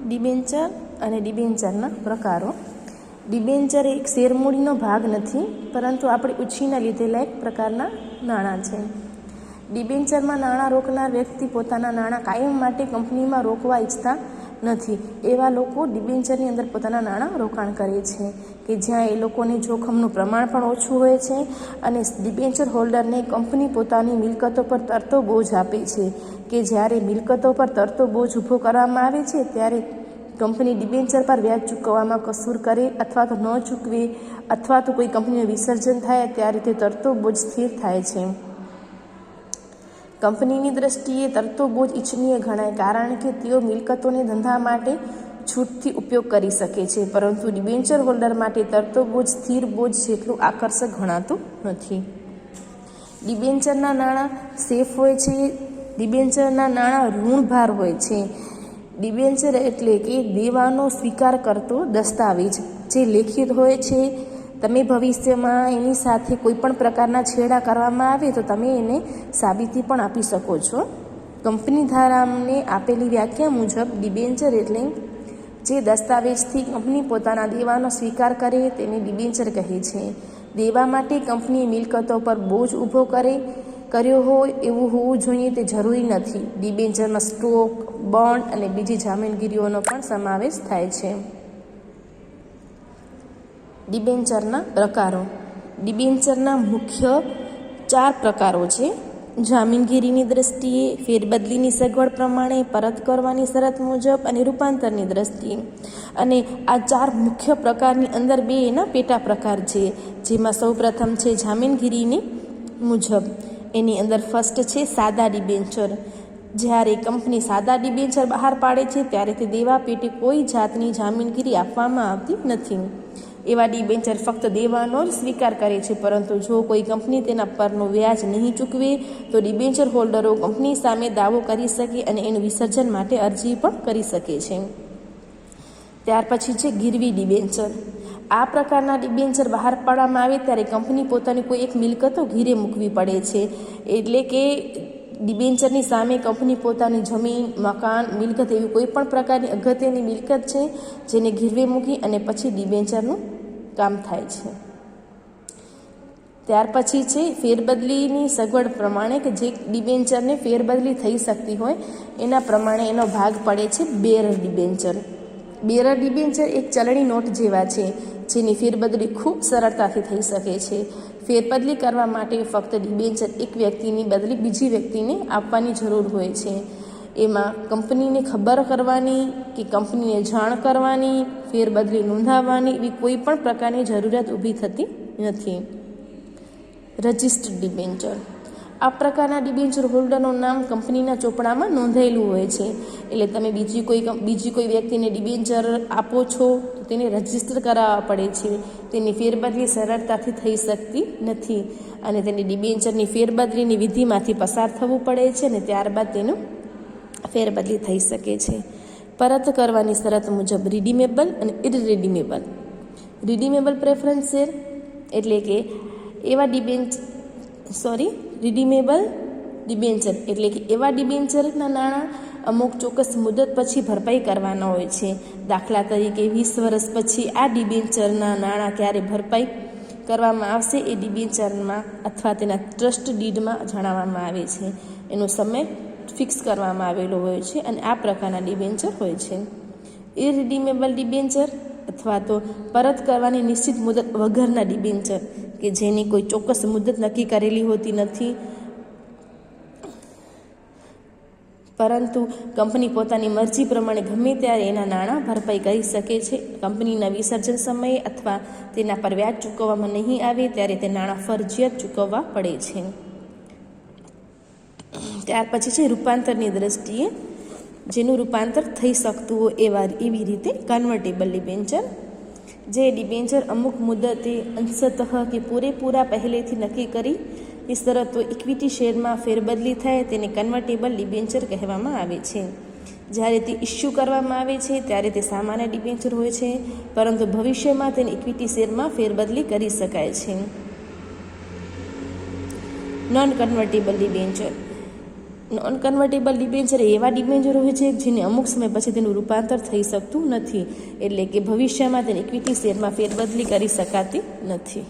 Debenture અને ડિબેન્ચરના પ્રકારો. Debenture એક શેરમૂડીનો ભાગ નથી, પરંતુ આપણે ઉછીના લીધેલા એક પ્રકારના નાણાં છે. ડિબેન્ચરમાં નાણાં રોકનાર વ્યક્તિ પોતાના નાણાં કાયમ માટે કંપનીમાં રોકવા ઈચ્છતા નથી. એવા લોકો ડિબેન્ચરની અંદર પોતાના નાણાં રોકાણ કરે છે કે જ્યાં એ લોકોને જોખમનું પ્રમાણ પણ ઓછું હોય છે અને ડિબેન્ચર હોલ્ડરને કંપની પોતાની મિલકતો પર તરતો બોજ આપે છે કે જ્યારે મિલકતો પર તરતો બોજ ઊભો કરવામાં આવે છે ત્યારે કંપની ડિબેન્ચર પર વ્યાજ ચૂકવવામાં કસૂર કરે અથવા તો ન ચૂકવે અથવા તો કોઈ કંપનીનું વિસર્જન થાય ત્યારે તે તરતો બોજ સ્થિર થાય છે. કંપનીની દ્રષ્ટિએ તરતો બોજ ઇચ્છનીય ગણાય કારણ કે તેઓ મિલકતોને ધંધા માટે છૂટથી ઉપયોગ કરી શકે છે, પરંતુ ડિબેન્ચર હોલ્ડર માટે તરતો બોજ સ્થિર બોજ જેટલું આકર્ષક ગણાતું નથી. ડિબેન્ચરના નાણાં સેફ હોય છે. ડિબેન્ચરના નાણાં ઋણભાર હોય છે. ડિબેન્ચર એટલે કે દેવાનો સ્વીકાર કરતો દસ્તાવેજ જે લેખિત હોય છે. તમે ભવિષ્યમાં એની સાથે કોઈ પણ પ્રકારના છેડા કરવામાં આવે તો તમે એને સાબિતી પણ આપી શકો છો. કંપની ધારાને આપેલી વ્યાખ્યા મુજબ ડિબેન્ચર એટલે જે દસ્તાવેજથી કંપની પોતાના દેવાનો સ્વીકાર કરે તેને ડિબેન્ચર કહે છે. દેવા માટે કંપનીએ મિલકતો પર બોજ ઊભો કર્યો હોય એવું હોવું જોઈએ તે જરૂરી નથી. ડિબેન્ચરમાં સ્ટોક, બોન્ડ અને બીજી જામીનગીરીઓનો પણ સમાવેશ થાય છે. ડિબેન્ચરના પ્રકારો. ડિબેન્ચરના મુખ્ય 4 પ્રકારો છે. જામીનગીરીની દ્રષ્ટિએ, ફેરબદલીની સગવડ પ્રમાણે, પરત કરવાની શરત મુજબ અને રૂપાંતરની દ્રષ્ટિએ. અને આ 4 મુખ્ય પ્રકારની અંદર 2 એના પેટા પ્રકાર છે, જેમાં સૌપ્રથમ છે જામીનગીરીની મુજબ. એની અંદર ફર્સ્ટ છે સાદા ડિબેન્ચર. જ્યારે કંપની સાદા ડિબેન્ચર બહાર પાડે છે ત્યારે તે દેવા પેટે કોઈ જાતની જામીનગીરી આપવામાં આવતી નથી. એવા ડિબેન્ચર ફક્ત દેવાનો જ સ્વીકાર કરે છે, પરંતુ જો કોઈ કંપની તેના પરનું વ્યાજ નહીં ચૂકવે તો ડિબેન્ચર હોલ્ડરો કંપની સામે દાવો કરી શકે અને એનું વિસર્જન માટે અરજી પણ કરી શકે છે. ત્યાર પછી છે ગીરવી ડિબેન્ચર. આ પ્રકારના ડિબેન્ચર બહાર પાડવામાં આવે ત્યારે કંપની પોતાની કોઈ એક મિલકતો ગીરે મૂકવી પડે છે. એટલે કે ડિબેન્ચરની સામે કંપની પોતાની જમીન, મકાન, મિલકત એવી કોઈ પણ પ્રકારની અગત્યની મિલકત છે જેને ગીરવે મૂકી અને પછી ડિબેન્ચરનું કામ થાય છે. ત્યાર પછી છે ફેરબદલીની સગવડ પ્રમાણે કે જે ડિબેન્ચરને ફેરબદલી થઈ શકતી હોય એના પ્રમાણે એનો ભાગ પડે છે બેરર ડિબેન્ચર. બેરર ડિબેન્ચર એક ચલણી નોટ જેવા છે જેની ફેરબદલી ખૂબ સરળતાથી થઈ શકે છે. ફેરબદલી કરવા માટે ફક્ત ડિબેન્ચર એક વ્યક્તિની બદલે બીજી વ્યક્તિને આપવાની જરૂર હોય છે. એમાં કંપનીને ખબર કરવાની કે કંપનીને જાણ કરવાની, ફેરબદલી નોંધાવવાની એવી કોઈ પણ પ્રકારની જરૂરિયાત ઊભી થતી નથી. Registered debenture. આ પ્રકારના ડિબેન્ચર હોલ્ડરનું નામ કંપનીના ચોપડામાં નોંધાયેલું હોય છે. એટલે તમે બીજી કોઈ વ્યક્તિને ડિબેન્ચર આપો છો તો તેને રજિસ્ટર કરાવવા પડે છે. તેની ફેરબદલી સરળતાથી થઈ શકતી નથી અને તેની ડિબેન્ચરની ફેરબદલીની વિધિમાંથી પસાર થવું પડે છે અને ત્યારબાદ તેનું ફેરબદલી થઈ શકે છે. પરત કરવાની શરત મુજબ રિડીમેબલ અને ઇરરિડીમેબલ. રિડીમેબલ પ્રેફરન્સ શેર એટલે કે રિડીમેબલ ડિબેન્ચર એટલે કે એવા ડિબેન્ચરના નાણાં અમુક ચોક્કસ મુદત પછી ભરપાઈ કરવાના હોય છે. દાખલા તરીકે 20 વર્ષ પછી આ ડિબેન્ચરના નાણાં ક્યારે ભરપાઈ કરવામાં આવશે એ ડિબેન્ચરમાં અથવા તેના ટ્રસ્ટ ડીડમાં જણાવવામાં આવે છે. એનો સમય ફિક્સ કરવામાં આવેલો હોય છે અને આ પ્રકારના ડિબેન્ચર હોય છે. ઇરરિડીમેબલ ડિબેન્ચર અથવા તો પરત કરવાની નિશ્ચિત મુદત વગરના ડિબેન્ચર કે જેની કોઈ ચોક્કસ મુદત નક્કી કરેલી હોતી નથી, પરંતુ કંપની પોતાની મરજી પ્રમાણે ગમે ત્યારે એના નાણાં ભરપાઈ કરી શકે છે. કંપનીના વિસર્જન સમયે અથવા તેના પર વ્યાજ ચૂકવવામાં નહીં આવે ત્યારે તે નાણાં ફરજિયાત ચૂકવવા પડે છે. ત્યાર પછી છે રૂપાંતરની દ્રષ્ટિએ, જેનું રૂપાંતર થઈ શકતું હોય એવી રીતે કન્વર્ટેબલ ડિબેન્ચર. જે ડિબેન્ચર અમુક મુદતે અંશતઃ કે પૂરેપૂરા પહેલેથી નક્કી કરી એ શરતો ઇક્વિટી શેરમાં ફેરબદલી થાય તેને કન્વર્ટેબલ ડિબેન્ચર કહેવામાં આવે છે. જ્યારે તે ઇસ્યુ કરવામાં આવે છે ત્યારે તે સામાન્ય ડિબેન્ચર હોય છે, પરંતુ ભવિષ્યમાં તેને ઇક્વિટી શેરમાં ફેરબદલી કરી શકાય છે. Non convertible debenture non convertible debenture એવા ડિબેન્ચર હોય છે જેને અમુક સમય પછી તેનું રૂપાંતર થઈ શકતું નથી, એટલે કે ભવિષ્યમાં તેની ઇક્વિટી શેરમાં ફેરબદલી કરી શકાતી નથી.